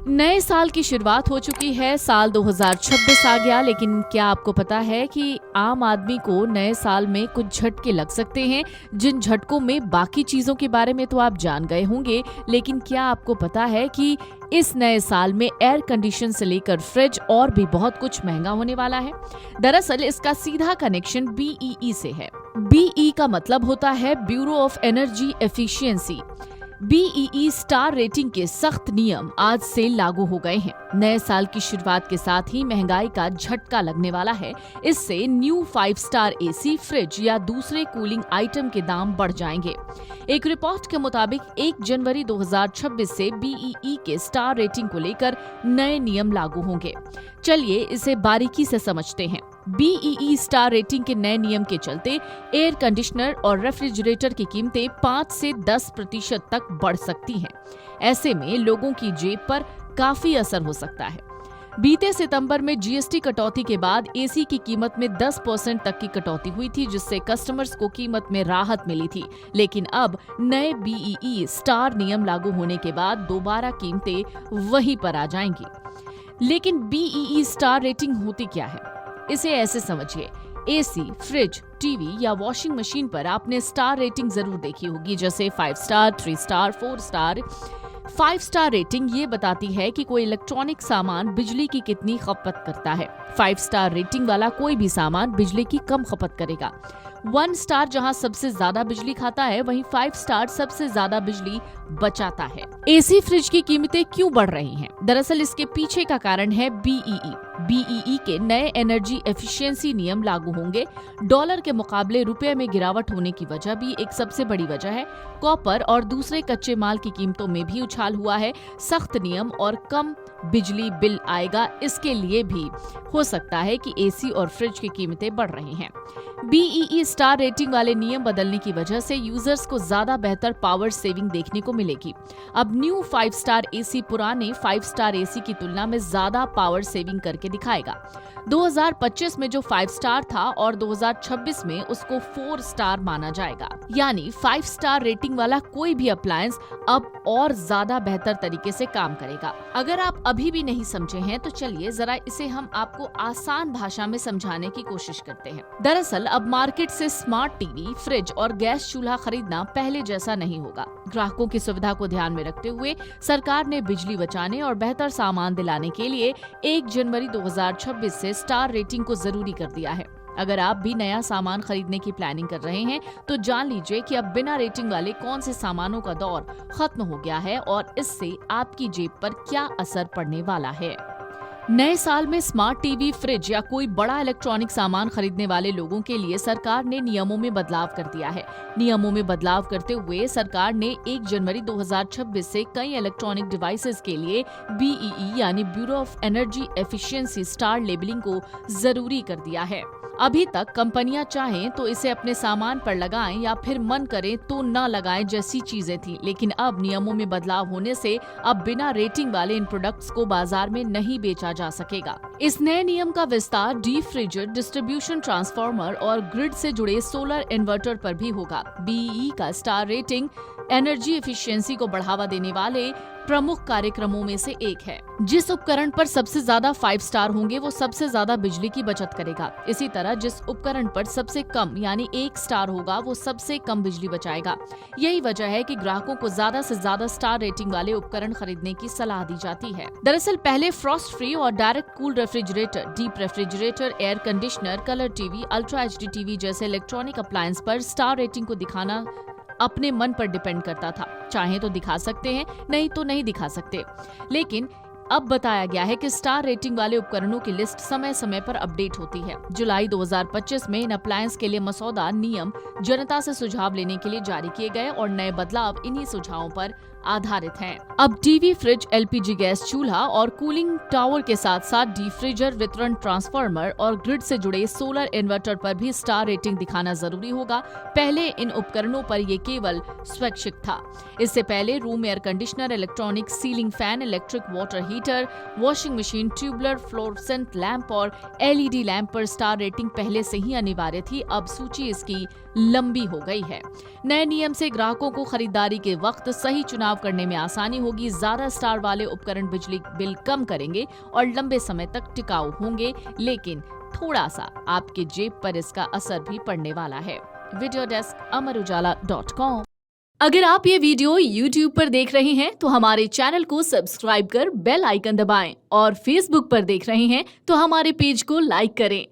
नए साल की शुरुआत हो चुकी है। साल 2026 आ गया, लेकिन क्या आपको पता है कि आम आदमी को नए साल में कुछ झटके लग सकते हैं, जिन झटकों में बाकी चीजों के बारे में तो आप जान गए होंगे, लेकिन क्या आपको पता है कि इस नए साल में एयर कंडीशन से लेकर फ्रिज और भी बहुत कुछ महंगा होने वाला है। दरअसल इसका सीधा कनेक्शन BEE से है। BE का मतलब होता है bureau of energy efficiency. BEE star rating के सख्त नियम आज से लागू हो गए हैं। नए साल की शुरुआत के साथ ही महंगाई का झटका लगने वाला है। इससे न्यू 5 स्टार AC, फ्रिज या दूसरे कूलिंग आइटम के दाम बढ़ जाएंगे। एक रिपोर्ट के मुताबिक 1 जनवरी 2026 से BEE के स्टार रेटिंग को लेकर नए नियम लागू होंगे। चलिए इसे बारीकी से समझते हैं। BEE स्टार रेटिंग के नए नियम के चलते एयर कंडीशनर और रेफ्रिजरेटर की कीमतें 5 से 10% तक बढ़ सकती हैं। ऐसे में लोगों की जेब पर काफी असर हो सकता है। बीते सितंबर में GST कटौती के बाद AC की कीमत में 10% तक की कटौती हुई थी, जिससे कस्टमर्स को कीमत में राहत मिली थी। लेकिन अब नए BEE स्टार नियम लागू होने के बाद दोबारा कीमतें वहीं पर आ जाएंगी। लेकिन BEE स्टार रेटिंग होती क्या है? इसे ऐसे समझिए, AC, फ्रिज, टीवी या वॉशिंग मशीन पर आपने स्टार रेटिंग जरूर देखी होगी, जैसे 5 star, 3 star, 4 star. 5 star rating ये बताती है कि कोई इलेक्ट्रॉनिक सामान बिजली की कितनी खपत करता है। 5 स्टार रेटिंग वाला कोई भी सामान बिजली की कम खपत करेगा। 1 स्टार जहां सबसे ज्यादा बिजली खाता है, वहीं 5 स्टार सबसे ज्यादा बिजली बचाता है। AC, फ्रिज की कीमतें क्यों बढ़ रही हैं? दरअसल इसके पीछे का कारण है BEE। BEE के नए एनर्जी एफिशिएंसी नियम लागू होंगे। डॉलर के मुकाबले रुपए में गिरावट होने की वजह भी एक सबसे बड़ी वजह है। कॉपर और दूसरे कच्चे माल की कीमतों में भी उछाल हुआ है। सख्त नियम और कम बिजली बिल आएगा, इसके लिए भी हो सकता है कि AC और फ्रिज की कीमतें बढ़ रही हैं। BEE स्टार रेटिंग वाले नियम बदलने की वजह से यूजर्स को ज्यादा बेहतर पावर सेविंग देखने को मिलेगी। अब न्यू 5 स्टार AC पुराने 5 स्टार AC की तुलना में ज्यादा पावर सेविंग करके दिखाएगा। 2025 में जो 5 स्टार था और 2026 में उसको 4 स्टार माना जाएगा। यानी 5 स्टार रेटिंग वाला कोई भी अप्लायंस अब और ज्यादा बेहतर तरीके से काम करेगा। अगर आप अभी भी नहीं समझे हैं तो चलिए जरा इसे हम आपको आसान भाषा में समझाने की कोशिश करते हैं। दरअसल अब मार्केट से स्मार्ट टीवी, फ्रिज और गैस चूल्हा खरीदना पहले जैसा नहीं होगा। ग्राहकों की सुविधा को ध्यान में रखते हुए सरकार ने बिजली बचाने और बेहतर सामान दिलाने के लिए 1 जनवरी 2026 से स्टार रेटिंग को जरूरी कर दिया है। अगर आप भी नया सामान खरीदने की प्लानिंग कर रहे हैं तो जान लीजिए कि अब बिना रेटिंग वाले कौन से सामानों का दौर खत्म हो गया है और इससे आपकी जेब पर क्या असर पड़ने वाला है। नए साल में स्मार्ट टीवी, फ्रिज या कोई बड़ा इलेक्ट्रॉनिक सामान खरीदने वाले लोगों के लिए सरकार ने नियमों में बदलाव कर दिया है। नियमों में बदलाव करते हुए सरकार ने 1 जनवरी 2026 से कई इलेक्ट्रॉनिक डिवाइसेस के लिए BEE यानी bureau of energy efficiency star labelling को जरूरी कर दिया है। अभी तक कंपनियां चाहें तो इसे अपने सामान पर लगाएं या फिर मन करें तो न लगाएं जैसी चीजें थी, लेकिन अब नियमों में बदलाव होने से अब बिना रेटिंग वाले इन प्रोडक्ट्स को बाजार में नहीं बेचा जा सकेगा। इस नए नियम का विस्तार डीप फ्रीजर, डिस्ट्रीब्यूशन ट्रांसफार्मर और ग्रिड से जुड़े सोलर इन्वर्टर पर भी होगा। BEE का स्टार रेटिंग एनर्जी एफिशिएंसी को बढ़ावा देने वाले प्रमुख कार्यक्रमों में से एक है। जिस उपकरण पर सबसे ज्यादा 5 स्टार होंगे वो सबसे ज्यादा बिजली की बचत करेगा। इसी तरह जिस उपकरण पर सबसे कम यानी 1 स्टार होगा वो सबसे कम बिजली बचाएगा। यही वजह है कि ग्राहकों को ज्यादा से ज्यादा स्टार रेटिंग वाले उपकरण खरीदने की सलाह दी जाती है। दरअसल पहले फ्रॉस्ट फ्री और direct cool refrigerator, deep refrigerator, air conditioner, colour TV, ultra HD TV जैसे इलेक्ट्रॉनिक अप्लायंस पर स्टार रेटिंग को दिखाना अपने मन पर डिपेंड करता था। चाहे तो दिखा सकते हैं, नहीं तो नहीं दिखा सकते। लेकिन अब बताया गया है कि स्टार रेटिंग वाले उपकरणों की लिस्ट समय समय पर अपडेट होती है। जुलाई 2025 में इन अप्लायंस के लिए मसौदा नियम जनता से सुझाव लेने के लिए जारी किए गए और नए बदलाव इन्हीं सुझावों पर आधारित हैं। अब टीवी, फ्रिज, LPG गैस चूल्हा और कूलिंग टावर के साथ साथ डीप फ्रीजर, वितरण ट्रांसफार्मर और ग्रिड से जुड़े सोलर इन्वर्टर पर भी स्टार रेटिंग दिखाना जरूरी होगा। पहले इन उपकरणों पर ये केवल स्वैच्छिक था। इससे पहले room air conditioner, electronic ceiling fan, electric water heater, washing machine, tubular, fluorescent lamp और LED लैंप पर स्टार रेटिंग पहले से ही अनिवार्य थी। अब सूची इसकी लंबी हो गई है। नए नियम से ग्राहकों को खरीदारी के वक्त सही चुनाव करने में आसानी होगी। ज्यादा स्टार वाले उपकरण बिजली बिल कम करेंगे और लंबे समय तक टिकाऊ होंगे, लेकिन थोड़ा सा आपके जेब पर इसका असर भी पड़ने वाला है। Video desk amarujala.com। अगर आप ये वीडियो YouTube पर देख रहे हैं तो हमारे चैनल को सब्सक्राइब कर बेल आइकन दबाएं और Facebook पर देख रहे हैं तो हमारे पेज को लाइक करें।